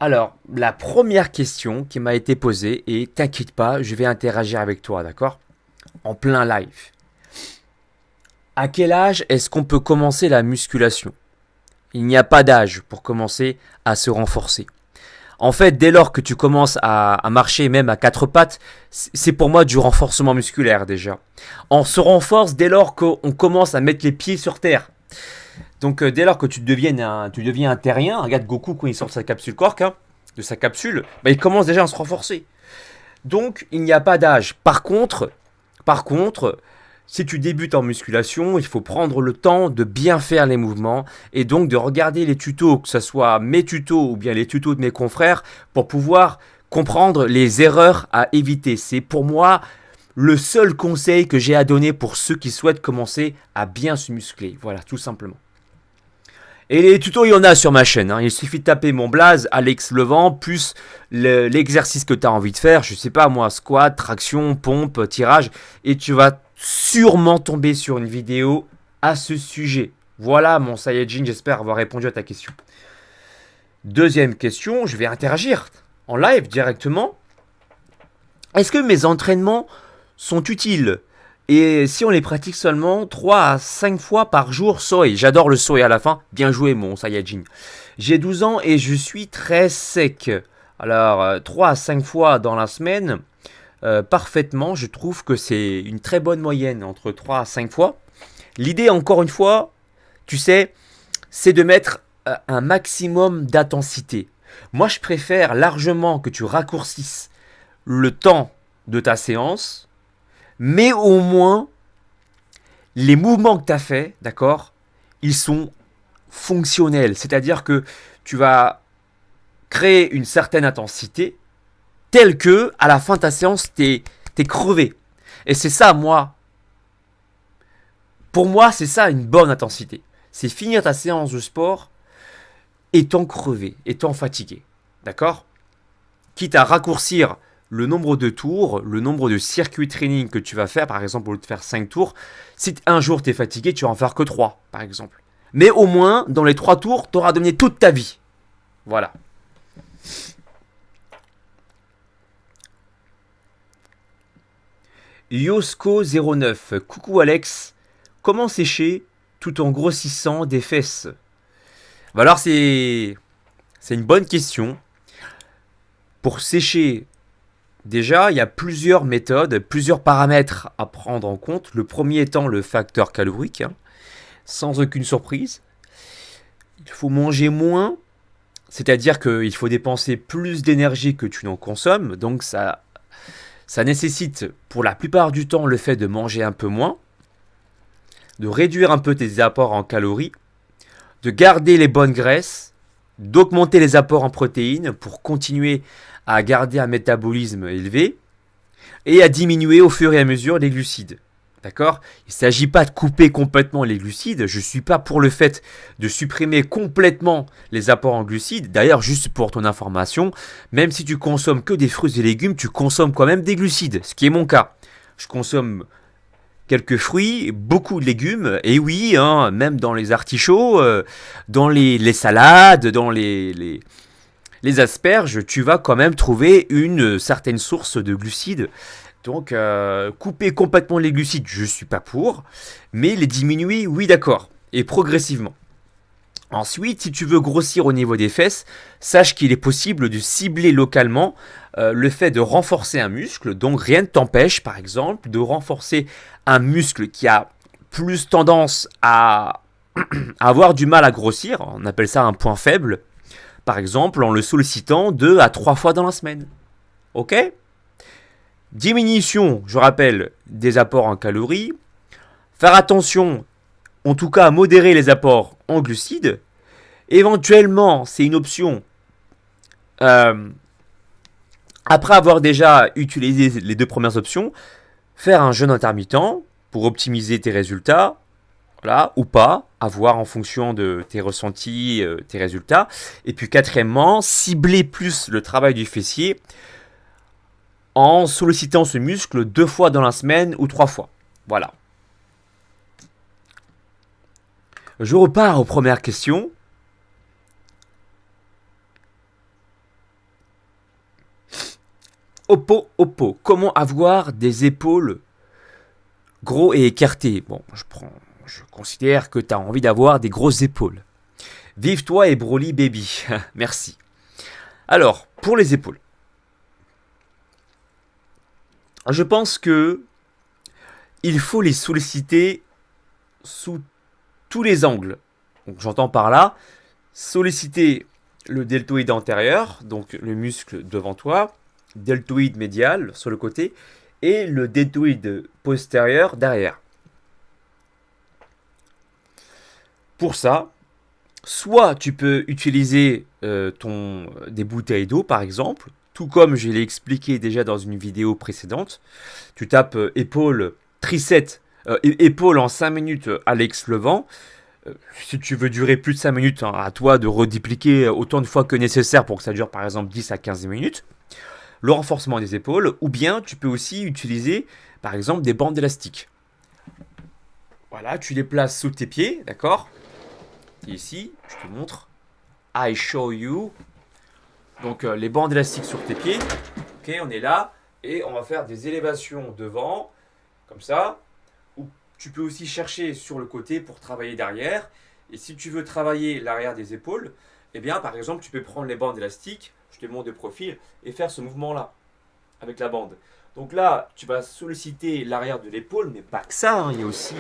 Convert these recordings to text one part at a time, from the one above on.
Alors, la première question qui m'a été posée, et t'inquiète pas, je vais interagir avec toi, d'accord? En plein live. À quel âge est-ce qu'on peut commencer la musculation? Il n'y a pas d'âge pour commencer à se renforcer. En fait, dès lors que tu commences à marcher même à quatre pattes, c'est pour moi du renforcement musculaire déjà. On se renforce dès lors qu'on commence à mettre les pieds sur terre. Donc dès lors que tu deviens un terrien, regarde Goku quand il sort de sa capsule Quark, hein, de sa capsule, bah, il commence déjà à se renforcer. Donc il n'y a pas d'âge. Par contre, si tu débutes en musculation, il faut prendre le temps de bien faire les mouvements et donc de regarder les tutos, que ce soit mes tutos ou bien les tutos de mes confrères, pour pouvoir comprendre les erreurs à éviter. C'est pour moi le seul conseil que j'ai à donner pour ceux qui souhaitent commencer à bien se muscler. Voilà, tout simplement. Et les tutos, il y en a sur ma chaîne, hein. Il suffit de taper mon blaze, Alex Levent, plus l'exercice que tu as envie de faire. Je sais pas moi, squat, traction, pompe, tirage. Et tu vas sûrement tomber sur une vidéo à ce sujet. Voilà mon Saiyajin, j'espère avoir répondu à ta question. Deuxième question, je vais interagir en live directement. Est-ce que mes entraînements sont utiles? Et si on les pratique seulement 3 à 5 fois par jour, soy. J'adore le soy à la fin. Bien joué mon Saiyajin. J'ai 12 ans et je suis très sec. Alors 3 à 5 fois dans la semaine, parfaitement. Je trouve que c'est une très bonne moyenne entre 3 à 5 fois. L'idée encore une fois, tu sais, c'est de mettre un maximum d'intensité. Moi je préfère largement que tu raccourcisses le temps de ta séance, mais au moins, les mouvements que tu as faits, d'accord, ils sont fonctionnels. C'est-à-dire que tu vas créer une certaine intensité, telle que, à la fin de ta séance, t'es crevé. Et c'est ça, pour moi, c'est ça une bonne intensité. C'est finir ta séance de sport étant crevé, étant fatigué. D'accord? Quitte à raccourcir le nombre de tours, le nombre de circuits training que tu vas faire, par exemple, au lieu de faire 5 tours, si un jour tu es fatigué, tu vas en faire que 3, par exemple. Mais au moins, dans les 3 tours, tu auras donné toute ta vie. Voilà. Yosko09, coucou Alex, comment sécher tout en grossissant des fesses? Bah alors c'est une bonne question. Pour sécher, déjà, il y a plusieurs méthodes, plusieurs paramètres à prendre en compte. Le premier étant le facteur calorique, hein, sans aucune surprise. Il faut manger moins, c'est-à-dire qu'il faut dépenser plus d'énergie que tu n'en consommes. Donc ça nécessite pour la plupart du temps le fait de manger un peu moins, de réduire un peu tes apports en calories, de garder les bonnes graisses, d'augmenter les apports en protéines pour continuer à garder un métabolisme élevé et à diminuer au fur et à mesure les glucides. D'accord? Il ne s'agit pas de couper complètement les glucides. Je ne suis pas pour le fait de supprimer complètement les apports en glucides. D'ailleurs, juste pour ton information, même si tu consommes que des fruits et légumes, tu consommes quand même des glucides, ce qui est mon cas. Je consomme quelques fruits, beaucoup de légumes, et oui, hein, même dans les artichauts, dans les salades, dans les asperges, tu vas quand même trouver une certaine source de glucides. Donc, couper complètement les glucides, je ne suis pas pour, mais les diminuer, oui, d'accord, et progressivement. Ensuite, si tu veux grossir au niveau des fesses, sache qu'il est possible de cibler localement le fait de renforcer un muscle. Donc rien ne t'empêche, par exemple, de renforcer un muscle qui a plus tendance à avoir du mal à grossir. On appelle ça un point faible. Par exemple, en le sollicitant 2 à 3 fois dans la semaine. Ok? Diminution, je rappelle, des apports en calories. Faire attention, en tout cas à modérer les apports en glucides. Éventuellement, c'est une option. Euh, Après avoir déjà utilisé les deux premières options, faire un jeûne intermittent pour optimiser tes résultats, voilà, ou pas, à voir en fonction de tes ressentis, tes résultats. Et puis quatrièmement, cibler plus le travail du fessier en sollicitant ce muscle 2 fois dans la semaine ou 3 fois. Voilà. Je repars aux premières questions. Oppo. Comment avoir des épaules gros et écartés? Bon, je considère que tu as envie d'avoir des grosses épaules. Vive toi et Broly baby. Merci. Alors, pour les épaules. Je pense que il faut les solliciter sous tous les angles. Donc, j'entends par là solliciter le deltoïde antérieur, donc le muscle devant toi, deltoïde médial sur le côté, et le deltoïde postérieur derrière. Pour ça, soit tu peux utiliser des bouteilles d'eau par exemple, tout comme je l'ai expliqué déjà dans une vidéo précédente. Tu tapes épaule, triceps, épaule en 5 minutes Alex Levent. Si tu veux durer plus de 5 minutes, hein, à toi de redupliquer autant de fois que nécessaire pour que ça dure par exemple 10 à 15 minutes. Le renforcement des épaules, ou bien tu peux aussi utiliser par exemple des bandes élastiques. Voilà, tu les places sous tes pieds, d'accord? Ici, je te montre. I show you. Donc les bandes élastiques sur tes pieds. Ok, on est là. Et on va faire des élévations devant, comme ça. Ou tu peux aussi chercher sur le côté pour travailler derrière. Et si tu veux travailler l'arrière des épaules, eh bien par exemple, tu peux prendre les bandes élastiques, je te montre de profil, et faire ce mouvement-là, avec la bande. Donc là, tu vas solliciter l'arrière de l'épaule, mais pas que ça. Hein. Il y a aussi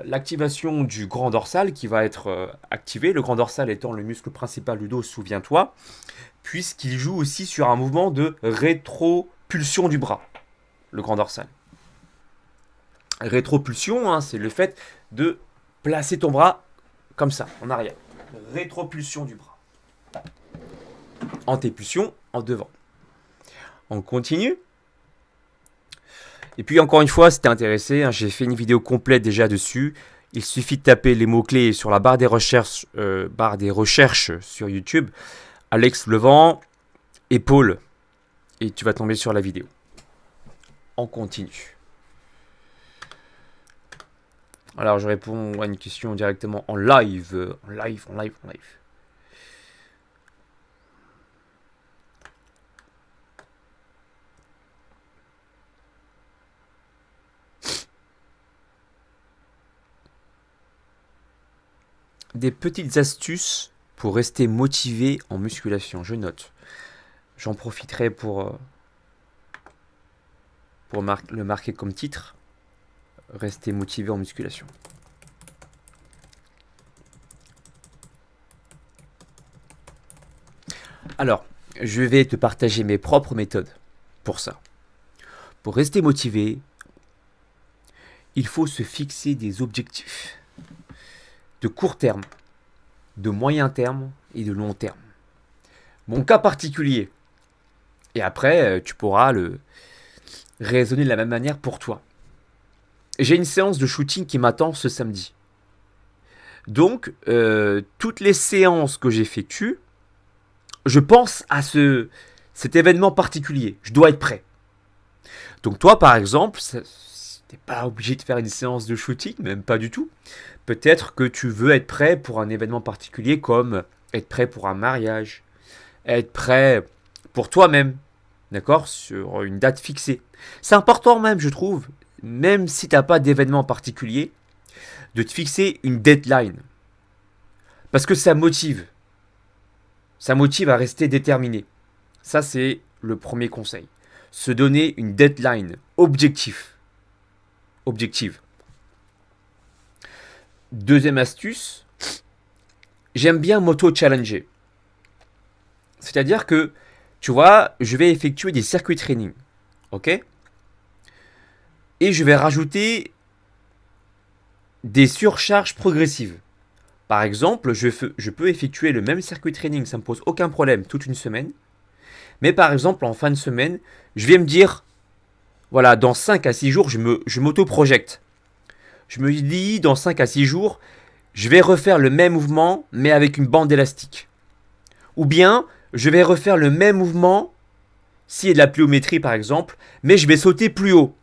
l'activation du grand dorsal qui va être activé. Le grand dorsal étant le muscle principal du dos, souviens-toi, puisqu'il joue aussi sur un mouvement de rétropulsion du bras, le grand dorsal. Rétropulsion, hein, c'est le fait de placer ton bras comme ça, en arrière. Rétropulsion du bras. Antépulsion, en devant. On continue. Et puis encore une fois, si t'es intéressé, hein, j'ai fait une vidéo complète déjà dessus. Il suffit de taper les mots-clés sur la barre des recherches sur YouTube. Alex Levent, épaule. Et tu vas tomber sur la vidéo. On continue. Alors je réponds à une question directement en live. En live. Des petites astuces pour rester motivé en musculation, je note. J'en profiterai pour le marquer comme titre. Rester motivé en musculation. Alors, je vais te partager mes propres méthodes pour ça. Pour rester motivé, il faut se fixer des objectifs de court terme, de moyen terme et de long terme. Mon cas particulier. Et après, tu pourras le raisonner de la même manière pour toi. J'ai une séance de shooting qui m'attend ce samedi. Donc, toutes les séances que j'effectue, je pense à cet événement particulier. Je dois être prêt. Donc toi, par exemple, tu n'es pas obligé de faire une séance de shooting, même pas du tout. Peut-être que tu veux être prêt pour un événement particulier comme être prêt pour un mariage, être prêt pour toi-même, d'accord, sur une date fixée. C'est important même, je trouve, même si tu n'as pas d'événement particulier, de te fixer une deadline. Parce que ça motive. Ça motive à rester déterminé. Ça, c'est le premier conseil. Se donner une deadline objective. Deuxième astuce, j'aime bien m'auto-challenger. C'est-à-dire que, tu vois, je vais effectuer des circuits training. Ok ? Et je vais rajouter des surcharges progressives. Par exemple, je peux effectuer le même circuit training, ça ne me pose aucun problème, toute une semaine. Mais par exemple, en fin de semaine, je vais me dire, voilà, dans 5 à 6 jours, je m'auto-projecte. Je me dis, dans 5 à 6 jours, je vais refaire le même mouvement, mais avec une bande élastique. Ou bien, je vais refaire le même mouvement, s'il y a de la pliométrie par exemple, mais je vais sauter plus haut.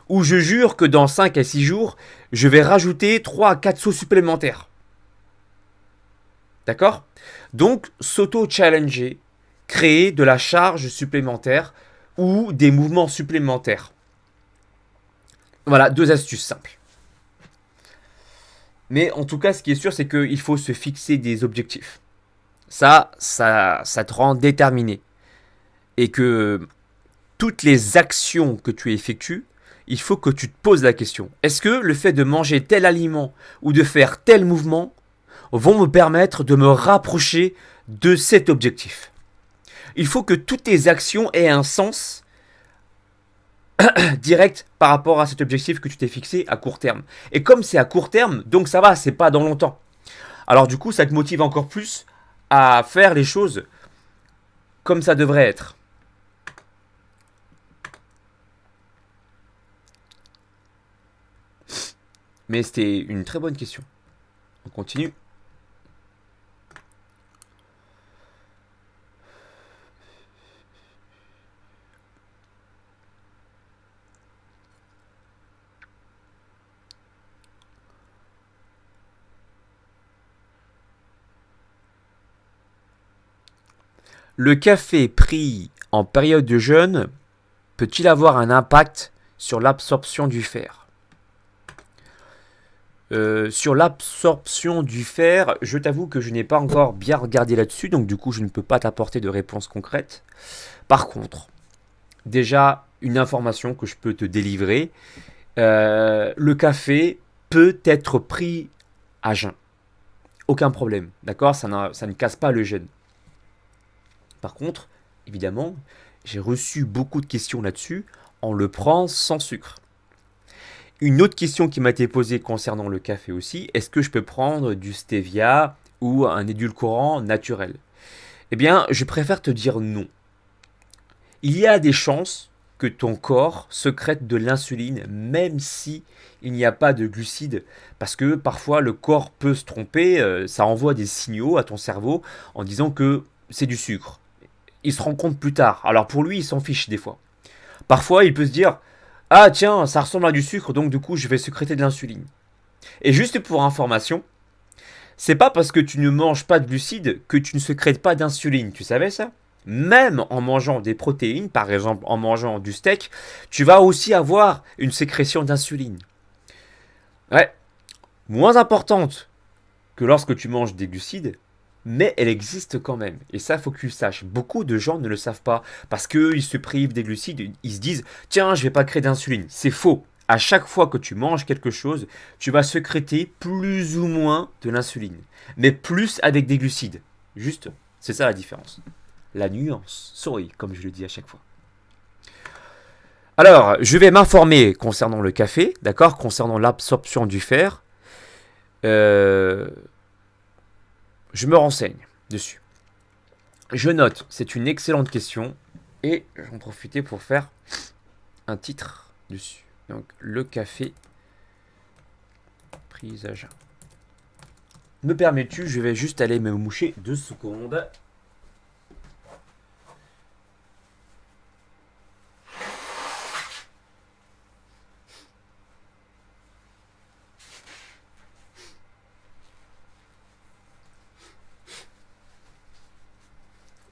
Ou je jure que dans 5 à 6 jours, je vais rajouter 3 à 4 sauts supplémentaires. D'accord ? Donc, s'auto-challenger, créer de la charge supplémentaire ou des mouvements supplémentaires. Voilà, 2 astuces simples. Mais en tout cas, ce qui est sûr, c'est qu'il faut se fixer des objectifs. Ça te rend déterminé. Et que toutes les actions que tu effectues, il faut que tu te poses la question. Est-ce que le fait de manger tel aliment ou de faire tel mouvement vont me permettre de me rapprocher de cet objectif? Il faut que toutes tes actions aient un sens direct par rapport à cet objectif que tu t'es fixé à court terme. Et comme c'est à court terme, donc ça va, c'est pas dans longtemps. Alors du coup, ça te motive encore plus à faire les choses comme ça devrait être. Mais c'était une très bonne question. On continue. Le café pris en période de jeûne peut-il avoir un impact sur l'absorption du fer? Sur l'absorption du fer, je t'avoue que je n'ai pas encore bien regardé là-dessus, donc du coup je ne peux pas t'apporter de réponse concrète. Par contre, déjà une information que je peux te délivrer, le café peut être pris à jeun. Aucun problème, d'accord, ça ne casse pas le jeûne. Par contre, évidemment, j'ai reçu beaucoup de questions là-dessus. On le prend sans sucre. Une autre question qui m'a été posée concernant le café aussi, est-ce que je peux prendre du stevia ou un édulcorant naturel? Eh bien, je préfère te dire non. Il y a des chances que ton corps sécrète de l'insuline, même si il n'y a pas de glucides, parce que parfois le corps peut se tromper, ça envoie des signaux à ton cerveau en disant que c'est du sucre. Il se rend compte plus tard. Alors pour lui, il s'en fiche des fois. Parfois, il peut se dire, ah tiens, ça ressemble à du sucre, donc du coup, je vais sécréter de l'insuline. Et juste pour information, c'est pas parce que tu ne manges pas de glucides que tu ne sécrètes pas d'insuline. Tu savais ça? Même en mangeant des protéines, par exemple en mangeant du steak, tu vas aussi avoir une sécrétion d'insuline. Ouais, moins importante que lorsque tu manges des glucides, mais elle existe quand même. Et ça, faut que tu le saches. Beaucoup de gens ne le savent pas parce qu'ils se privent des glucides. Ils se disent, tiens, je vais pas créer d'insuline. C'est faux. À chaque fois que tu manges quelque chose, tu vas sécréter plus ou moins de l'insuline. Mais plus avec des glucides. Juste, c'est ça la différence. La nuance. Sorry, comme je le dis à chaque fois. Alors, je vais m'informer concernant le café, d'accord, concernant l'absorption du fer. Je me renseigne dessus. Je note, c'est une excellente question et j'en profiter pour faire un titre dessus. Donc, le café prise à jeun. Me permets-tu, je vais juste aller me moucher 2 secondes.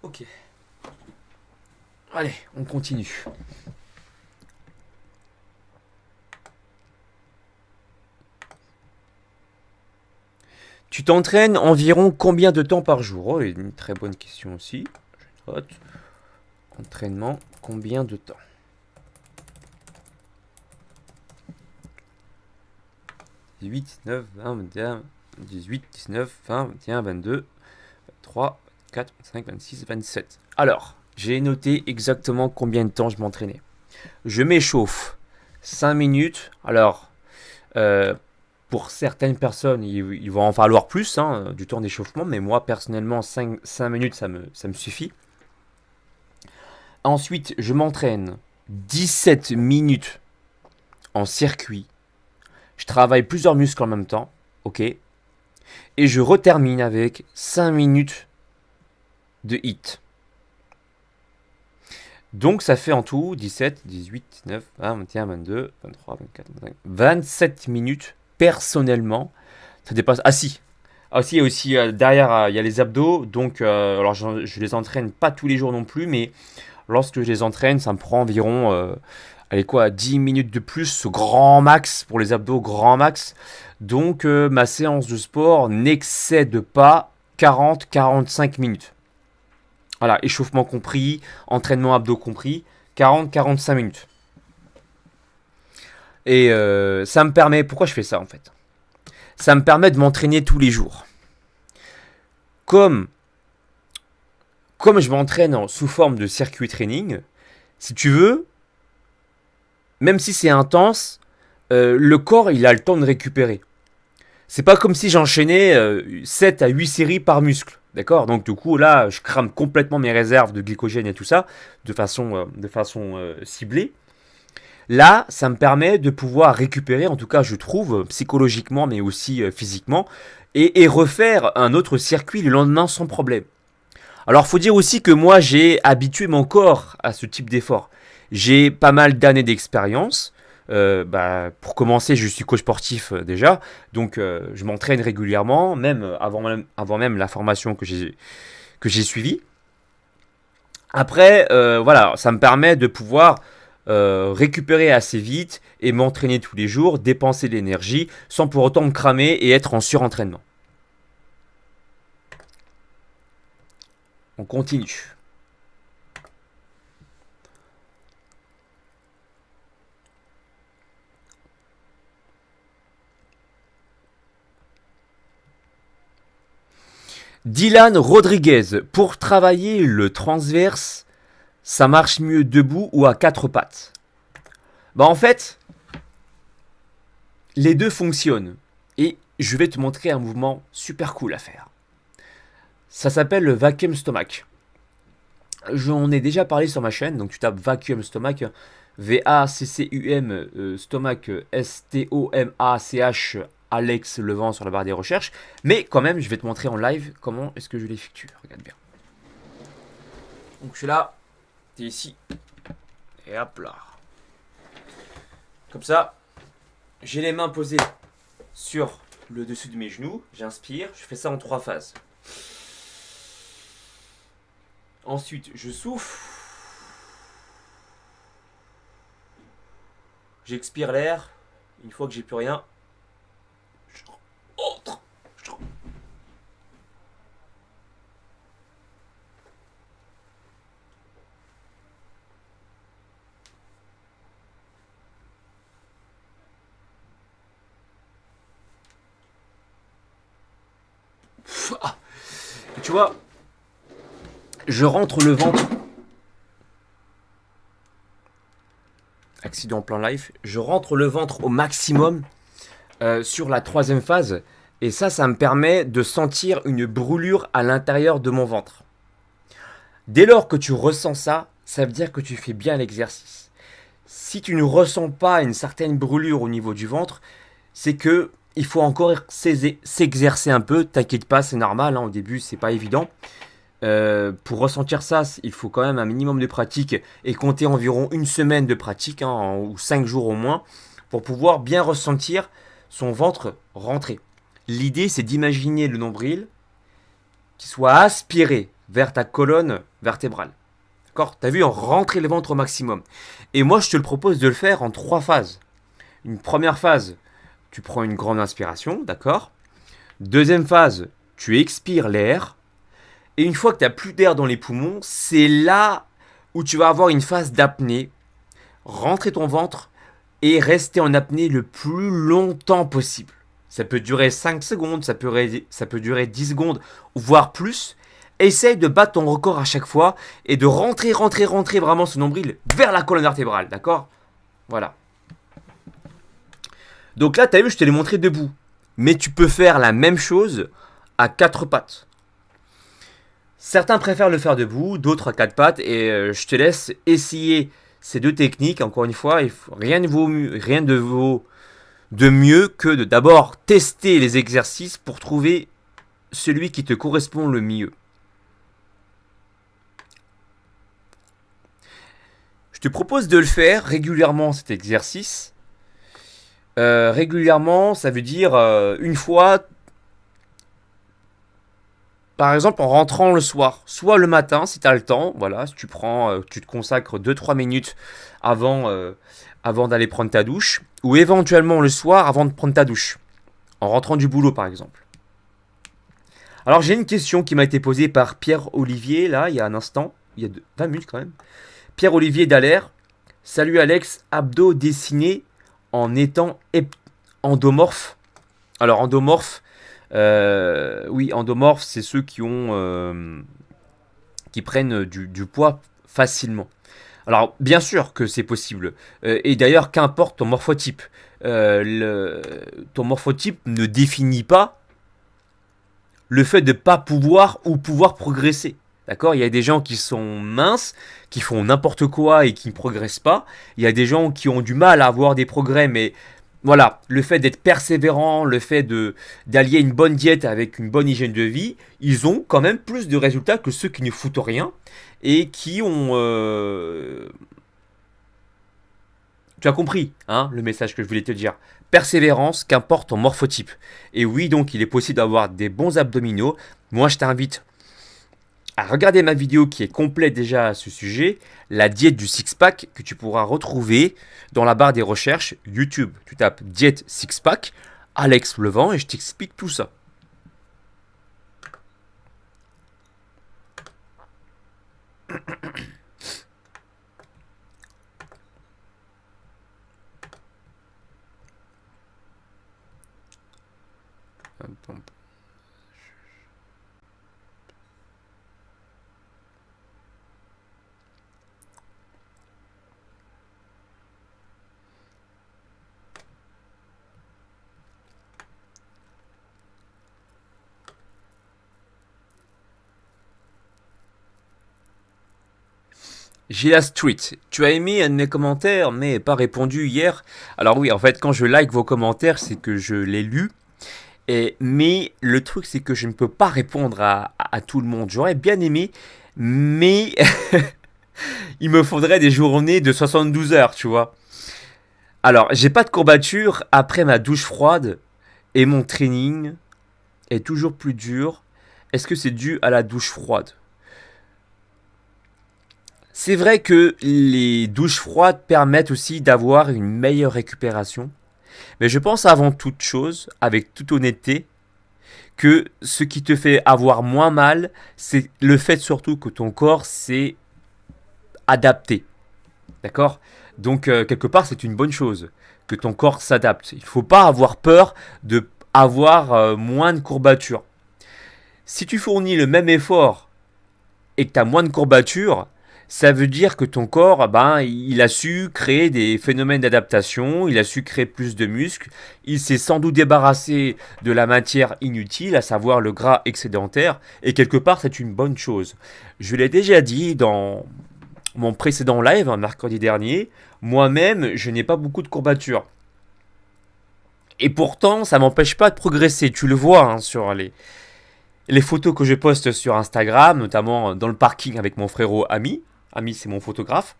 Ok. Allez, on continue. Tu t'entraînes environ combien de temps par jour? Oh, une très bonne question aussi. Je note. Entraînement, combien de temps? « 18, 19, 20, 21, 18, 19, 20, 21, 22, 23, 24, 25, 26, 27. » Alors, j'ai noté exactement combien de temps je m'entraînais. Je m'échauffe 5 minutes. Alors, pour certaines personnes, il va en falloir plus, du temps d'échauffement, mais moi, personnellement, 5 minutes, ça me suffit. Ensuite, je m'entraîne 17 minutes en circuit. Je travaille plusieurs muscles en même temps, ok. Et je retermine avec 5 minutes de hit. Donc ça fait en tout 17, 18, 19, 20, 21, 22, 23, 24, 25, 27 minutes personnellement. Ça dépasse. Ah si, il y a aussi derrière il y a les abdos. Donc alors je les entraîne pas tous les jours non plus, mais lorsque je les entraîne, ça me prend environ allez quoi, 10 minutes de plus, grand max, pour les abdos, grand max. Donc ma séance de sport n'excède pas 40-45 minutes. Voilà, échauffement compris, entraînement abdos compris, 40-45 minutes. Et ça me permet, pourquoi je fais ça en fait? Ça me permet de m'entraîner tous les jours. Comme je m'entraîne sous forme de circuit training, si tu veux, même si c'est intense, le corps il a le temps de récupérer. C'est pas comme si j'enchaînais 7 à 8 séries par muscle. D'accord? Donc du coup là je crame complètement mes réserves de glycogène et tout ça de façon ciblée. Là ça me permet de pouvoir récupérer, en tout cas je trouve, psychologiquement mais aussi physiquement, et refaire un autre circuit le lendemain sans problème. Alors faut dire aussi que moi j'ai habitué mon corps à ce type d'effort. J'ai pas mal d'années d'expérience. Pour commencer, je suis coach sportif déjà, donc je m'entraîne régulièrement, même avant même la formation que j'ai suivie. Après, voilà, ça me permet de pouvoir récupérer assez vite et m'entraîner tous les jours, dépenser de l'énergie sans pour autant me cramer et être en surentraînement. On continue. Dylan Rodriguez, pour travailler le transverse, ça marche mieux debout ou à quatre pattes? Bah en fait, les deux fonctionnent. Et je vais te montrer un mouvement super cool à faire. Ça s'appelle le vacuum stomach. J'en ai déjà parlé sur ma chaîne, donc tu tapes vacuum stomach, V-A-C-C-U-M, stomach, S-T-O-M-A-C-H, Alex Levent sur la barre des recherches. Mais quand même, je vais te montrer en live comment est-ce que je l'effectue. Regarde bien. Donc je suis là, t'es ici, et hop là. Comme ça, j'ai les mains posées sur le dessus de mes genoux, j'inspire, je fais ça en 3 phases. Ensuite, je souffle. J'expire l'air. Une fois que j'ai plus rien, je rentre. Et tu vois, je rentre le ventre. Accident en plein live. Je rentre le ventre au maximum sur la 3e phase. Et ça me permet de sentir une brûlure à l'intérieur de mon ventre. Dès lors que tu ressens ça, ça veut dire que tu fais bien l'exercice. Si tu ne ressens pas une certaine brûlure au niveau du ventre, c'est que il faut encore s'exercer un peu. T'inquiète pas, c'est normal. Au début, c'est pas évident. Pour ressentir ça, il faut quand même un minimum de pratique et compter environ une semaine de pratique, ou 5 jours au moins, pour pouvoir bien ressentir son ventre rentrer. L'idée, c'est d'imaginer le nombril qui soit aspiré vers ta colonne vertébrale. D'accord? T'as vu, rentrer le ventre au maximum. Et moi, je te le propose de le faire en 3 phases. Une première phase, tu prends une grande inspiration, d'accord? Deuxième phase, tu expires l'air. Et une fois que tu n'as plus d'air dans les poumons, c'est là où tu vas avoir une phase d'apnée. Rentrer ton ventre et rester en apnée le plus longtemps possible. Ça peut durer 5 secondes, ça peut durer 10 secondes, voire plus. Essaye de battre ton record à chaque fois et de rentrer vraiment ce nombril vers la colonne vertébrale, d'accord? Voilà. Donc là, tu as vu, je te l'ai montré debout. Mais tu peux faire la même chose à 4 pattes. Certains préfèrent le faire debout, d'autres à 4 pattes. Et je te laisse essayer ces deux techniques. Encore une fois, rien de mieux que de d'abord tester les exercices pour trouver celui qui te correspond le mieux. Je te propose de le faire régulièrement, cet exercice. Régulièrement, ça veut dire une fois par exemple, en rentrant le soir, soit le matin si tu as le temps, voilà, si tu prends, tu te consacres 2 3 minutes avant, avant d'aller prendre ta douche, ou éventuellement le soir avant de prendre ta douche, en rentrant du boulot par exemple. Alors j'ai une question qui m'a été posée par Pierre-Olivier, là, il y a un instant, il y a 20 minutes quand même. Pierre-Olivier Dallaire, salut Alex, abdos dessinés en étant endomorphe. Alors endomorphe, oui, endomorphe, c'est ceux qui prennent du poids facilement. Alors, bien sûr que c'est possible. Et d'ailleurs, qu'importe ton morphotype. Ton morphotype ne définit pas le fait de ne pas pouvoir ou pouvoir progresser. D'accord? Il y a des gens qui sont minces, qui font n'importe quoi et qui ne progressent pas. Il y a des gens qui ont du mal à avoir des progrès, mais voilà, le fait d'être persévérant, le fait d'allier une bonne diète avec une bonne hygiène de vie, ils ont quand même plus de résultats que ceux qui ne foutent rien et qui ont... Tu as compris, hein, le message que je voulais te dire. Persévérance, qu'importe ton morphotype. Et oui, donc il est possible d'avoir des bons abdominaux. Moi, je t'invite à regarder ma vidéo qui est complète déjà à ce sujet, la diète du six-pack, que tu pourras retrouver dans la barre des recherches YouTube. Tu tapes diète six-pack, Alex Levent, et je t'explique tout ça. Gila Street, tu as aimé un de mes commentaires mais pas répondu hier. Alors oui, en fait, quand je like vos commentaires, c'est que je l'ai lu. Mais le truc, c'est que je ne peux pas répondre à tout le monde. J'aurais bien aimé, mais il me faudrait des journées de 72 heures, tu vois. Alors, j'ai pas de courbature après ma douche froide et mon training est toujours plus dur. Est-ce que c'est dû à la douche froide? C'est vrai que les douches froides permettent aussi d'avoir une meilleure récupération. Mais je pense avant toute chose, avec toute honnêteté, que ce qui te fait avoir moins mal, c'est le fait surtout que ton corps s'est adapté. D'accord? Donc, quelque part, c'est une bonne chose que ton corps s'adapte. Il ne faut pas avoir peur de avoir moins de courbatures. Si tu fournis le même effort et que tu as moins de courbatures, ça veut dire que ton corps, ben, il a su créer des phénomènes d'adaptation, il a su créer plus de muscles, il s'est sans doute débarrassé de la matière inutile, à savoir le gras excédentaire, et quelque part c'est une bonne chose. Je l'ai déjà dit dans mon précédent live, mercredi dernier, moi-même je n'ai pas beaucoup de courbatures. Et pourtant ça m'empêche pas de progresser, tu le vois hein, sur les photos que je poste sur Instagram, notamment dans le parking avec mon frérot Ami. Ami, c'est mon photographe.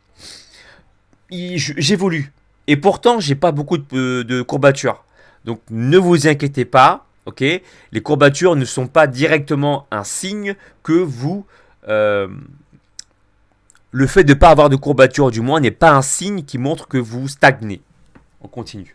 J'évolue. Et pourtant, j'ai pas beaucoup de courbatures. Donc, ne vous inquiétez pas. Ok, les courbatures ne sont pas directement un signe que vous. Le fait de ne pas avoir de courbatures, du moins, n'est pas un signe qui montre que vous stagnez. On continue.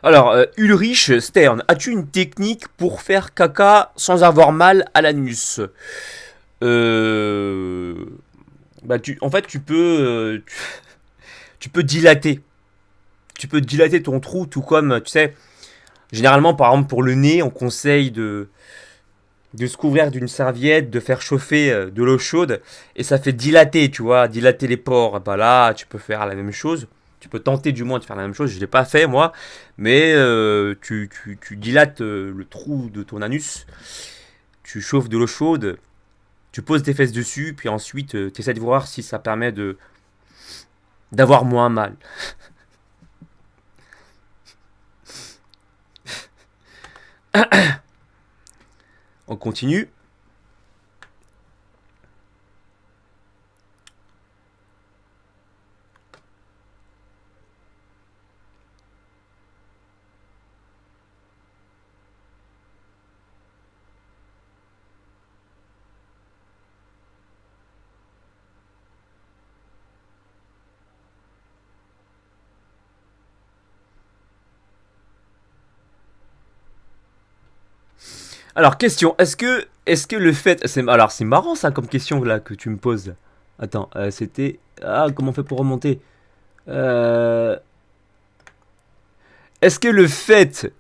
Alors, Ulrich Stern, as-tu une technique pour faire caca sans avoir mal à l'anus? euh... En fait, tu peux dilater. Tu peux dilater ton trou, tout comme, tu sais, généralement, par exemple, pour le nez, on conseille de se couvrir d'une serviette, de faire chauffer de l'eau chaude, et ça fait dilater, tu vois, dilater les pores. Bah là, tu peux faire la même chose. Tu peux tenter du moins de faire la même chose. Je ne l'ai pas fait moi, mais tu dilates le trou de ton anus, tu chauffes de l'eau chaude, tu poses tes fesses dessus, puis ensuite tu essaies de voir si ça permet d'avoir moins mal. On continue. Alors, question, est-ce que le fait... Alors, c'est marrant ça comme question là que tu me poses. Attends, c'était... Ah, comment on fait pour remonter? Euh, Est-ce que le fait...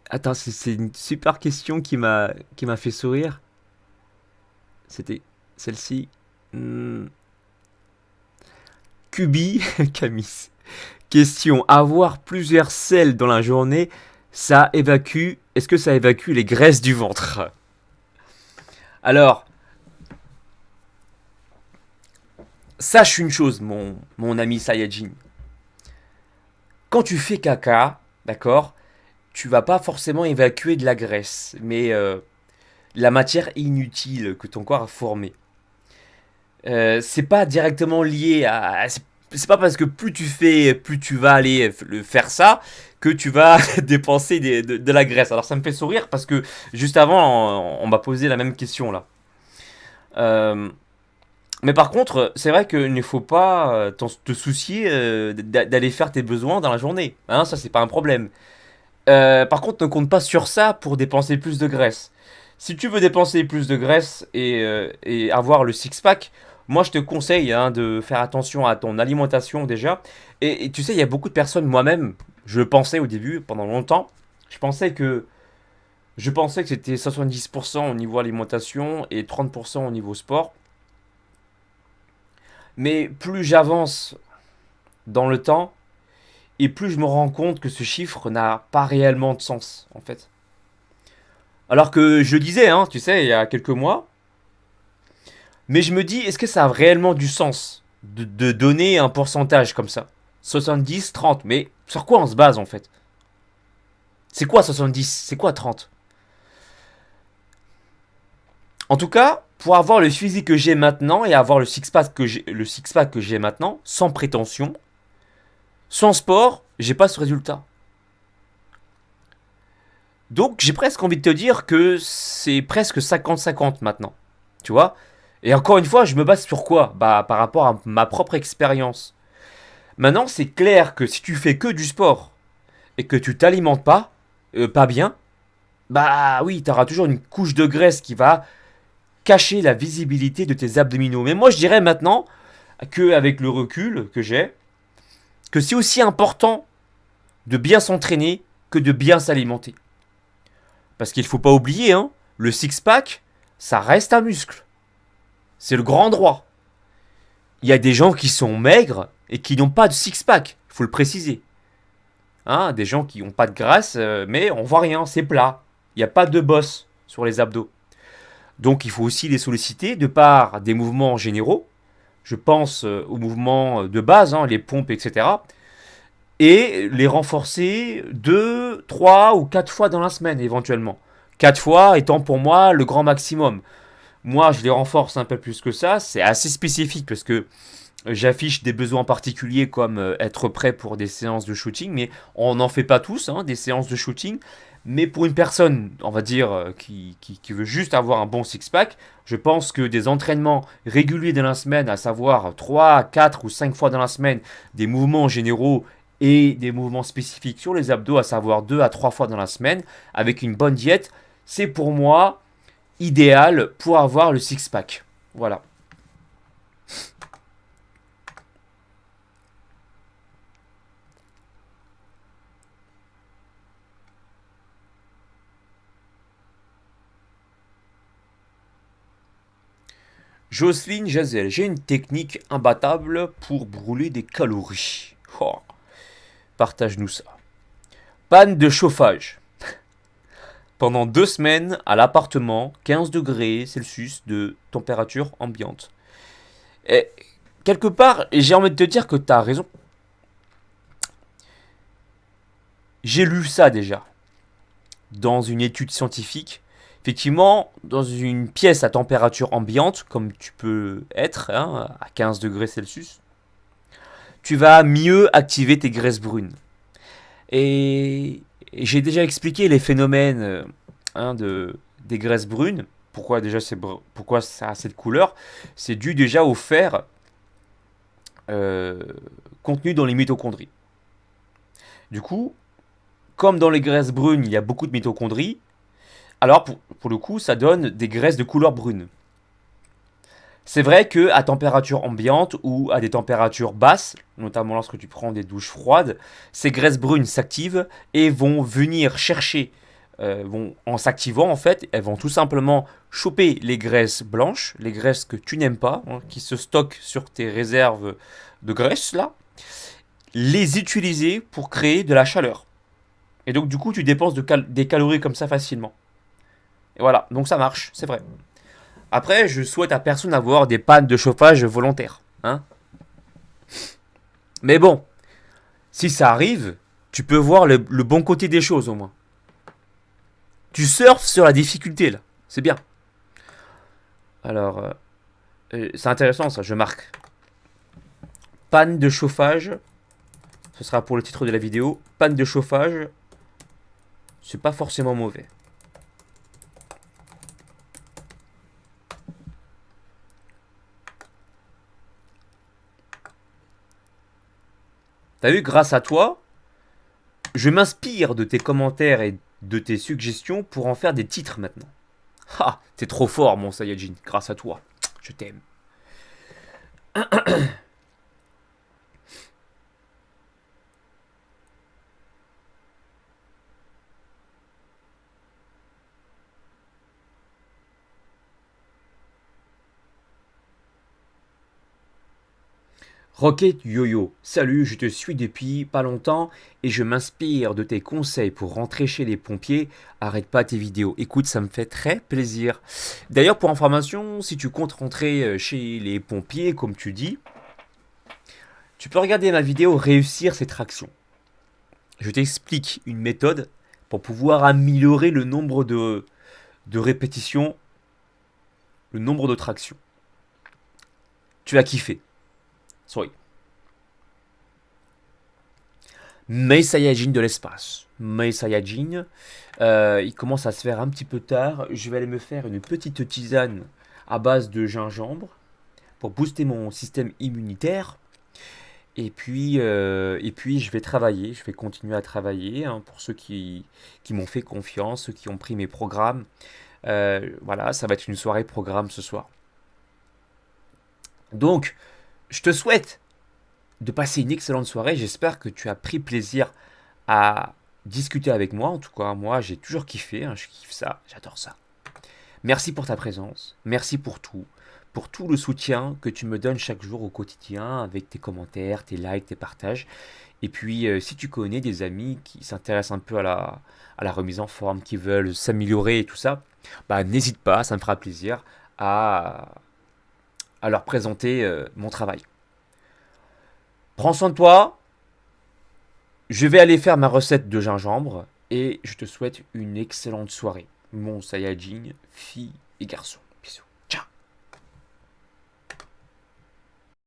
Attends, c'est une super question qui m'a fait sourire. C'était celle-ci. Hmm. Kubi, Camis. Question, avoir plusieurs selles dans la journée, ça évacue... Est-ce que ça évacue les graisses du ventre? Alors, sache une chose, mon ami Sayajin. Quand tu fais caca, d'accord, tu vas pas forcément évacuer de la graisse, mais la matière inutile que ton corps a formée. C'est pas directement lié à. C'est pas parce que plus tu fais, plus tu vas aller faire ça, que tu vas dépenser de la graisse. Alors ça me fait sourire parce que juste avant, on m'a posé la même question là. Euh, mais par contre, c'est vrai qu'il ne faut pas te soucier d'aller faire tes besoins dans la journée. Hein, ça, c'est pas un problème. Par contre, ne compte pas sur ça pour dépenser plus de graisse. Si tu veux dépenser plus de graisse et avoir le six-pack, moi je te conseille hein, de faire attention à ton alimentation déjà. Et tu sais, il y a beaucoup de personnes, moi-même, je le pensais au début, pendant longtemps, je pensais que, je pensais que c'était 70% au niveau alimentation et 30% au niveau sport. Mais plus j'avance dans le temps, et plus je me rends compte que ce chiffre n'a pas réellement de sens, en fait. Alors que je le disais, hein, tu sais, il y a quelques mois, mais je me dis, est-ce que ça a réellement du sens de donner un pourcentage comme ça? 70, 30, mais sur quoi on se base en fait? C'est quoi 70? C'est quoi 30? En tout cas, pour avoir le physique que j'ai maintenant et avoir le six-pack que j'ai maintenant, sans prétention, sans sport, j'ai pas ce résultat. Donc j'ai presque envie de te dire que c'est presque 50-50 maintenant. Tu vois? Et encore une fois, je me base sur quoi? Bah par rapport à ma propre expérience. Maintenant, c'est clair que si tu fais que du sport et que tu t'alimentes pas bien, bah oui, tu auras toujours une couche de graisse qui va cacher la visibilité de tes abdominaux. Mais moi, je dirais maintenant que avec le recul que j'ai, que c'est aussi important de bien s'entraîner que de bien s'alimenter. Parce qu'il ne faut pas oublier, hein, le six-pack, ça reste un muscle. C'est le grand droit. Il y a des gens qui sont maigres et qui n'ont pas de six-pack, il faut le préciser. Hein, des gens qui n'ont pas de graisse, mais on voit rien, c'est plat. Il n'y a pas de bosse sur les abdos. Donc il faut aussi les solliciter de par des mouvements généraux. Je pense aux mouvements de base, hein, les pompes, etc. Et les renforcer 2, 3 ou 4 fois dans la semaine éventuellement. 4 fois étant pour moi le grand maximum. Moi, je les renforce un peu plus que ça. C'est assez spécifique parce que j'affiche des besoins particuliers comme être prêt pour des séances de shooting, mais on n'en fait pas tous, hein, des séances de shooting. Mais pour une personne, on va dire, qui veut juste avoir un bon six-pack, je pense que des entraînements réguliers dans la semaine, à savoir 3, 4 ou 5 fois dans la semaine, des mouvements généraux et des mouvements spécifiques sur les abdos, à savoir 2 à 3 fois dans la semaine, avec une bonne diète, c'est pour moi idéal pour avoir le six-pack. Voilà. Jocelyne Jazel, j'ai une technique imbattable pour brûler des calories. Oh, partage-nous ça. Panne de chauffage. Pendant 2 semaines à l'appartement, 15 degrés Celsius de température ambiante. Et quelque part, j'ai envie de te dire que tu as raison. J'ai lu ça déjà. dans une étude scientifique, effectivement, dans une pièce à température ambiante, comme tu peux être, hein, à 15 degrés Celsius, tu vas mieux activer tes graisses brunes. Et j'ai déjà expliqué les phénomènes hein, des graisses brunes. Pourquoi déjà pourquoi ça a cette couleur? C'est dû déjà au fer euh, contenu dans les mitochondries. Du coup, comme dans les graisses brunes, il y a beaucoup de mitochondries, alors pour le coup, ça donne des graisses de couleur brune. C'est vrai que à température ambiante ou à des températures basses, notamment lorsque tu prends des douches froides, ces graisses brunes s'activent et vont venir chercher, en s'activant en fait, elles vont tout simplement choper les graisses blanches, les graisses que tu n'aimes pas, hein, qui se stockent sur tes réserves de graisse là, les utiliser pour créer de la chaleur. Et donc du coup, tu dépenses des calories comme ça facilement. Et voilà, donc ça marche, c'est vrai. Après, je souhaite à personne avoir des pannes de chauffage volontaires. Hein. Mais bon, si ça arrive, tu peux voir le bon côté des choses au moins. Tu surfes sur la difficulté là. C'est bien. Alors, c'est intéressant ça, je marque. Panne de chauffage. Ce sera pour le titre de la vidéo. Panne de chauffage. C'est pas forcément mauvais. T'as vu, grâce à toi, je m'inspire de tes commentaires et de tes suggestions pour en faire des titres maintenant. Ah, t'es trop fort, mon Saiyajin, grâce à toi. Je t'aime. Rocket Yo-Yo, salut, je te suis depuis pas longtemps et je m'inspire de tes conseils pour rentrer chez les pompiers. Arrête pas tes vidéos. Écoute, ça me fait très plaisir. D'ailleurs, pour information, si tu comptes rentrer chez les pompiers, comme tu dis, tu peux regarder ma vidéo Réussir cette traction. Je t'explique une méthode pour pouvoir améliorer le nombre de répétitions, le nombre de tractions. Tu vas kiffer. Sorry. Mei Saiyajin de l'espace. Mei Saiyajin, il commence à se faire un petit peu tard. Je vais aller me faire une petite tisane à base de gingembre pour booster mon système immunitaire. Et puis, je vais travailler, je vais continuer à travailler hein, pour ceux qui m'ont fait confiance, ceux qui ont pris mes programmes. Voilà, ça va être une soirée programme ce soir. Donc, je te souhaite de passer une excellente soirée. J'espère que tu as pris plaisir à discuter avec moi. En tout cas, moi, j'ai toujours kiffé. Hein, je kiffe ça, j'adore ça. Merci pour ta présence. Merci pour tout le soutien que tu me donnes chaque jour au quotidien avec tes commentaires, tes likes, tes partages. Et puis, si tu connais des amis qui s'intéressent un peu à la remise en forme, qui veulent s'améliorer et tout ça, bah, n'hésite pas, ça me fera plaisir à leur présenter mon travail. Prends soin de toi, je vais aller faire ma recette de gingembre et je te souhaite une excellente soirée, mon Saiyajin, fille et garçon.